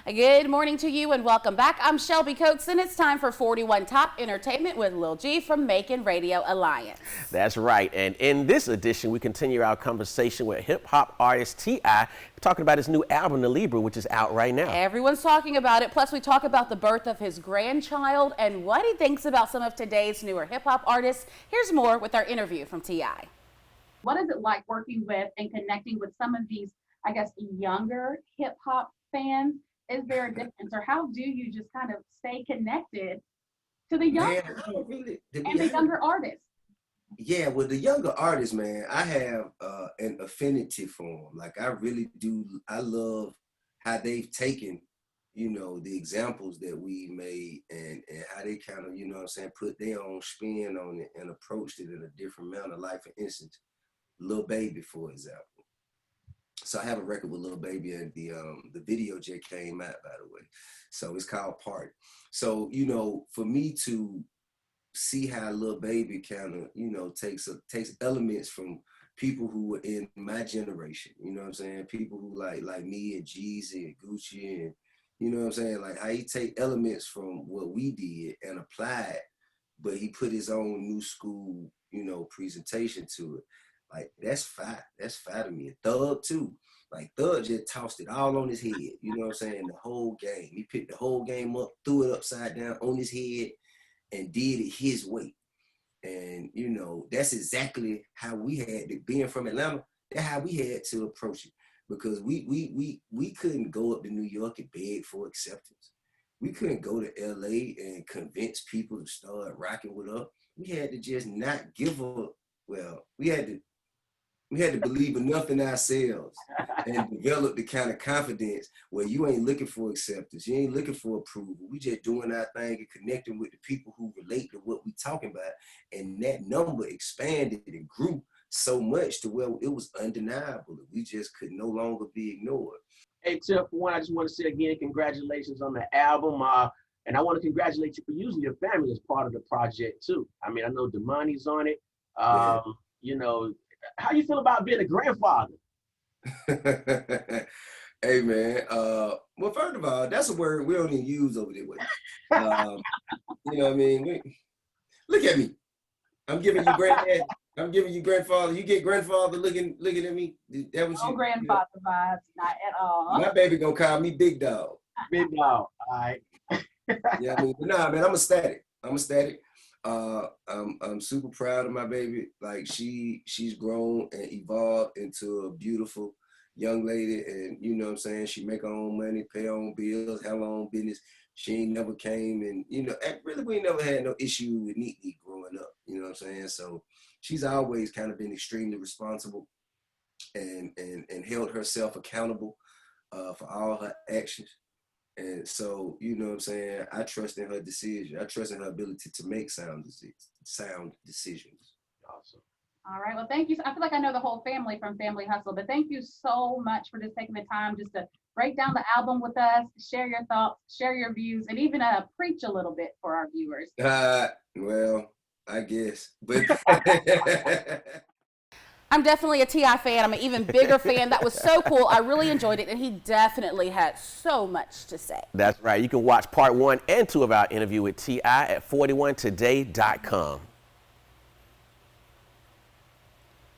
Good morning to you and welcome back. I'm Shelby Coates and it's time for 41 Top Entertainment with Lil G from Macon Radio Alliance. That's right. And in this edition, we continue our conversation with hip hop artist T.I. talking about his new album, The Libra, which is out right now. Everyone's talking about it. Plus, we talk about the birth of his grandchild and what he thinks about some of today's newer hip hop artists. Here's more with our interview from T.I. What is it like working with and connecting with some of these, I guess, younger hip hop fans? Is there a difference, or how do you just kind of stay connected to the younger and the younger artists? Yeah, with the younger artists, man, I have an affinity for them. Like, I really do. I love how they've taken, the examples that we made and how they kind of, put their own spin on it and approached it in a different manner. Like, for instance, Lil Baby, for example. So I have a record with Lil Baby, and the video just came out, by the way. So it's called Party. So, for me to see how Lil Baby kind of, takes elements from people who were in my generation, people who like me and Jeezy and Gucci and, like how he take elements from what we did and apply it, but he put his own new school, presentation to it. Like, that's fire. That's fire to me. And Thug, too. Like, Thug just tossed it all on his head. The whole game. He picked the whole game up, threw it upside down on his head, and did it his way. And, that's exactly how we had to, being from Atlanta, that's how we had to approach it. Because we couldn't go up to New York and beg for acceptance. We couldn't go to LA and convince people to start rocking with us. We had to just not give up. Well, we had to believe enough in ourselves and develop the kind of confidence where you ain't looking for acceptance. You ain't looking for approval. We just doing our thing and connecting with the people who relate to what we talking about. And that number expanded and grew so much to where it was undeniable. We just could no longer be ignored. Hey, Tip, for one, I just want to say again, congratulations on the album. And I want to congratulate you for using your family as part of the project, too. I mean, I know Damani's on it. Yeah. How you feel about being a grandfather? Hey, man. Well, first of all, that's a word we don't even use over there. You know what I mean? Look at me. I'm giving you granddad. I'm giving you grandfather. You get grandfather looking at me. That was No grandfather vibes, not at all. My baby gonna call me Big Dog. Big Dog. All right. Yeah, but nah, man, I'm ecstatic. I'm super proud of my baby. Like, she's grown and evolved into a beautiful young lady, and she make her own money, pay her own bills, have her own business. She ain't never came and really we never had no issue with Neat growing up, So she's always kind of been extremely responsible and held herself accountable for all her actions. And so, I trust in her decision. I trust in her ability to make sound decisions. Awesome. All right. Well, thank you. I feel like I know the whole family from Family Hustle, but thank you so much for just taking the time just to break down the album with us, share your thoughts, share your views, and even preach a little bit for our viewers. Well, I guess. But I'm definitely a T.I. fan. I'm an even bigger fan. That was so cool. I really enjoyed it, and he definitely had so much to say. That's right. You can watch part 1 and 2 of our interview with T.I. at 41today.com.